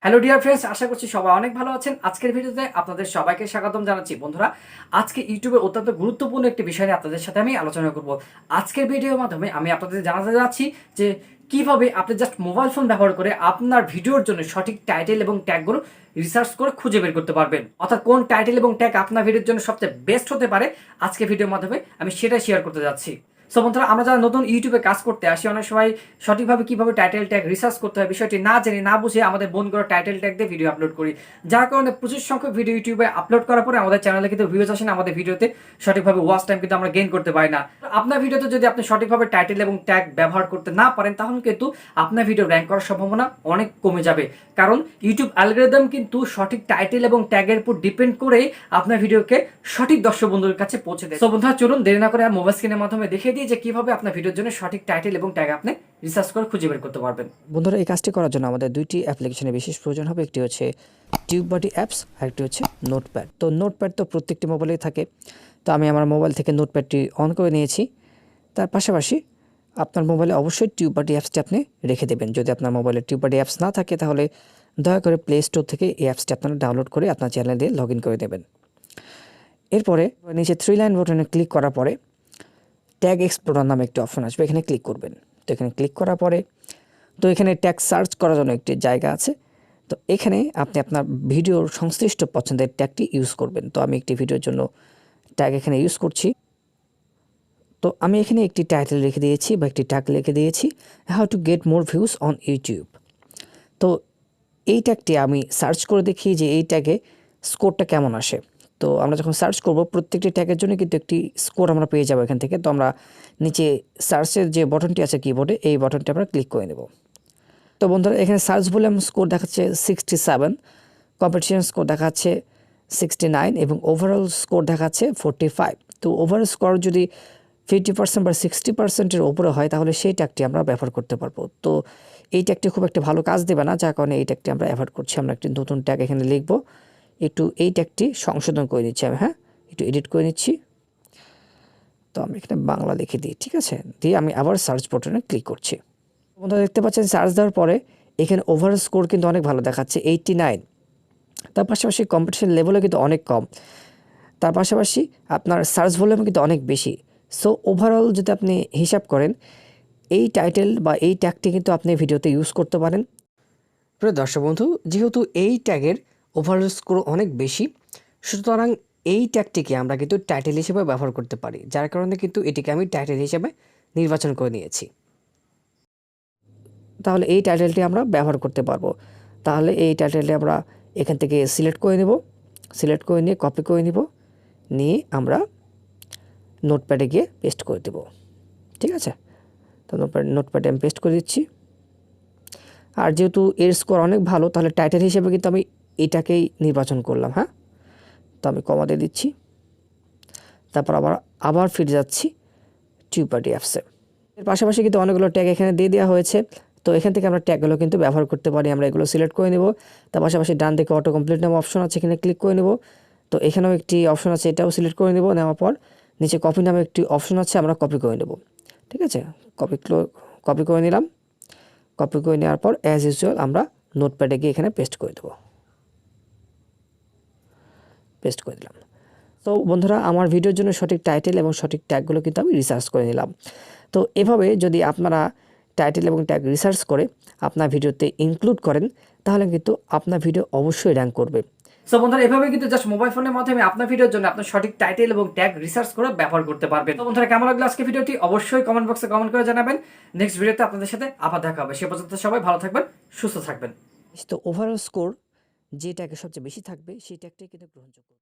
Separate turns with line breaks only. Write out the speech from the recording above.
Hello dear friends, আশা করছি সবাই অনেক ভালো আছেন। আজকের ভিডিওতে আপনাদের সবাইকে স্বাগতম জানাচ্ছি। বন্ধুরা, আজকে ইউটিউবের অত্যন্ত গুরুত্বপূর্ণ একটি বিষয় নিয়ে আপনাদের সাথে আমি আলোচনা করব। আজকের ভিডিওর মাধ্যমে আমি আপনাদের জানাতে যাচ্ছি যে কিভাবে আপনি জাস্ট মোবাইল ফোন ব্যবহার করে আপনার ভিডিওর জন্য সঠিক টাইটেল এবং ট্যাগগুলো রিসার্চ করে খুঁজে বের করতে পারবেন। অর্থাৎ কোন টাইটেল এবং ট্যাগ আপনার ভিডিওর জন্য সবচেয়ে বেস্ট হতে পারে, আজকে ভিডিওর মাধ্যমে আমি সেটা শেয়ার করতে যাচ্ছি। সো বন্ধুরা, আমরা যারা নতুন ইউটিউবে কাজ করতে আসি, অনেক সময় সঠিকভাবে কিভাবে টাইটেল ট্যাগ রিসার্চ করতে হয় বিষয়টি না জেনে না বুঝে আমাদের বোন করে টাইটেল ট্যাগ দিয়ে ভিডিও আপলোড করি, যার কারণে প্রচুর সংখ্যক ভিডিও ইউটিউবে আপলোড করার পরে আমাদের চ্যানেলে কিন্তু ভিউজ আসে না, আমাদের ভিডিওতে সঠিকভাবে ওয়াচ টাইম কিন্তু আমরা গেইন করতে পারি না। আপনার ভিডিওতে যদি আপনি সঠিকভাবে টাইটেল এবং ট্যাগ ব্যবহার করতে না পারেন, তাহলে কিন্তু আপনার ভিডিও র্যাঙ্ক করার সম্ভাবনা অনেক কমে যাবে। কারণ ইউটিউব অ্যালগরিদম কিন্তু সঠিক টাইটেল এবং ট্যাগের উপর ডিপেন্ড করে আপনার ভিডিওকে সঠিক দর্শক বন্ধুদের কাছে পৌঁছে দেয়। তো বন্ধুরা, চলুন দেরি না করে মোবাইল স্ক্রিনের মাধ্যমে দেখিয়ে দিই যে কিভাবে আপনার ভিডিওর জন্য সঠিক টাইটেল এবং ট্যাগ আপনি রিসার্চ করে খুঁজে বের করতে পারবেন।
বন্ধুরা, এই কাজটি করার জন্য আমাদের দুইটি অ্যাপ্লিকেশনের বিশেষ প্রয়োজন হবে। একটি হচ্ছে টিউববাডি অ্যাপস আর একটি হচ্ছে নোটপ্যাড। তো নোটপ্যাড তো প্রত্যেকটি মোবাইলেই থাকে, তো আমি আমার মোবাইল থেকে নোটপ্যাডটি অন করে নিয়েছি। তার পাশাপাশি আপনার মোবাইলে অবশ্যই টিউববাডি অ্যাপসটি আপনি রেখে দেবেন। যদি আপনার মোবাইলে টিউববাডি অ্যাপস না থাকে, তাহলে দয়া করে প্লে স্টোর থেকে এই অ্যাপসটি আপনারা ডাউনলোড করে আপনার চ্যানেল দিয়ে লগ ইন করে দেবেন। এরপরে নিচে 3 লাইন বাটনে ক্লিক করার পরে ট্যাগ এক্সপ্লোরার নামে একটি অপশন আসবে, এখানে ক্লিক করবেন। তো এখানে ক্লিক করার পরে তো এখানে ট্যাগ সার্চ করার জন্য একটি জায়গা আছে। তো এখানে আপনি আপনার ভিডিওর সংশ্লিষ্ট পছন্দের ট্যাগটি ইউজ করবেন। তো আমি একটি ভিডিওর জন্য ট্যাগ এখানে ইউজ করছি। তো আমি এখানে একটি টাইটেল লিখে দিয়েছি বা একটি ট্যাগ লিখে দিয়েছি, how to get more views on YouTube. তো এই ট্যাগটি আমি সার্চ করে দেখি যে এই ট্যাগে স্কোরটা কেমন আসে। তো আমরা যখন সার্চ করব, প্রত্যেকটি ট্যাগের জন্য কিন্তু একটি স্কোর আমরা পেয়ে যাবো এখান থেকে। তো আমরা নিচে সার্চের যে বাটনটি আছে কিবোর্ডে, এই বাটনটি আমরা ক্লিক করে নেব। তো বন্ধুরা, এখানে সার্চ ভলিউম স্কোর দেখাচ্ছে 67, কম্পিটিশন স্কোর দেখাচ্ছে 69 এবং ওভারঅল স্কোর দেখাচ্ছে 45। তো ওভারঅল স্কোর যদি 50% বা 60%-এর ওপরে হয়, তাহলে সেই ট্যাগটি আমরা ব্যবহার করতে পারবো। তো এই ট্যাগটি খুব একটা ভালো কাজ দেবে না, যার কারণে এই ট্যাগটি আমরা অ্যাভয়েড করছি। আমরা একটি নতুন ট্যাগ এখানে লিখব, একটু এই ট্যাগটি সংশোধন করে নিচ্ছি আমি, একটু এডিট করে নিচ্ছি। তো আমি এখানে বাংলা লিখে দিই, ঠিক আছে। দিয়ে আমি আবার সার্চ বাটনে ক্লিক করছি। বন্ধুরা, দেখতে পাচ্ছেন সার্চ দেওয়ার পরে এখানে ওভারঅল স্কোর কিন্তু অনেক ভালো দেখাচ্ছে, 89। তার পাশাপাশি কম্পিটিশন লেভেলও কিন্তু অনেক কম। তার পাশাপাশি আপনার সার্চ ভলিউম কিন্তু অনেক বেশি। সো ওভারঅল যদি আপনি হিসাব করেন, এই টাইটেল বা এই ট্যাগটি কিন্তু আপনি ভিডিওতে ইউজ করতে পারেন। প্রিয় দর্শক বন্ধু, যেহেতু এই ট্যাগের ওভারঅল স্কোর অনেক বেশি, সুতরাং এই ট্যাগটিকে আমরা কিন্তু টাইটেল হিসেবে ব্যবহার করতে পারি, যার কারণে কিন্তু এটিকে আমি টাইটেল হিসেবে নির্বাচন করে নিয়েছি। তাহলে এই টাইটেলটি আমরা ব্যবহার করতে পারবো। তাহলে এই টাইটেলটি আমরা এখান থেকে সিলেক্ট করে নেব, সিলেক্ট করে নিয়ে কপি করে নিব, নিয়ে আমরা নোটপ্যাডে গিয়ে পেস্ট করে দেব, ঠিক আছে। তো নোটপ্যাডে আমি পেস্ট করে দিচ্ছি। আর যেহেতু এর স্কোর অনেক ভালো, তাহলে টাইটেল হিসেবে কিন্তু আমি এটাকেই নির্বাচন করলাম। তো আমি কমা দিয়ে দিচ্ছি। তারপর আবার ফিরে যাচ্ছি টিউববাডি অ্যাপসে। এর পাশাপাশি কিন্তু অনেকগুলো ট্যাগ এখানে দিয়ে দেওয়া হয়েছে। তো এখান থেকে আমরা ট্যাগগুলো কিন্তু ব্যবহার করতে পারি। আমরা এগুলো সিলেক্ট করে নেব। তার পাশাপাশি ডান দিকে অটো কমপ্লিট নামে অপশন আছে, এখানে ক্লিক করে নেব। তো এখানেও একটি অপশন আছে, এটাও সিলেক্ট করে নেব। নেওয়ার পর নিচে কপি নামে একটি অপশন আছে, আমরা কপি করে নেব, ঠিক আছে। কপি করে নিলাম। কপি করে নেওয়ার পর অ্যাজ ইউজুয়াল আমরা নোটপ্যাডে গিয়ে এখানে পেস্ট করে দেব, পেস্ট করে দিলাম। তো বন্ধুরা, আমার ভিডিওর জন্য সঠিক টাইটেল এবং সঠিক ট্যাগগুলো কিন্তু আমি রিসার্চ করে নিলাম। তো এভাবে যদি আপনারা টাইটেল এবং ট্যাগ রিসার্চ করে আপনার ভিডিওতে ইনক্লুড করেন, তাহলে কিন্তু আপনার ভিডিও অবশ্যই র্যাঙ্ক করবে।
সো বন্ধুরা, এভাবে কিন্তু জাস্ট মোবাইল ফোনের মাধ্যমে আপনার ভিডিওর জন্য আপনার সঠিক টাইটেল এবং ট্যাগ রিসার্চ করে ব্যবহার করতে পারবেন। তো বন্ধুরা, কেমন লাগলো আজকে ভিডিওটি অবশ্যই কমেন্ট বক্সে কমেন্ট করে জানাবেন। নেক্সট ভিডিওতে আপনাদের সাথে আবার দেখা হবে। সে পর্যন্ত সবাই ভালো থাকবেন, সুস্থ থাকবেন।
তো ওভারঅল স্কোর যে ট্যাগে সবচেয়ে বেশি থাকবে, সেই ট্যাগটাই কিন্তু গ্রহণযোগ্য।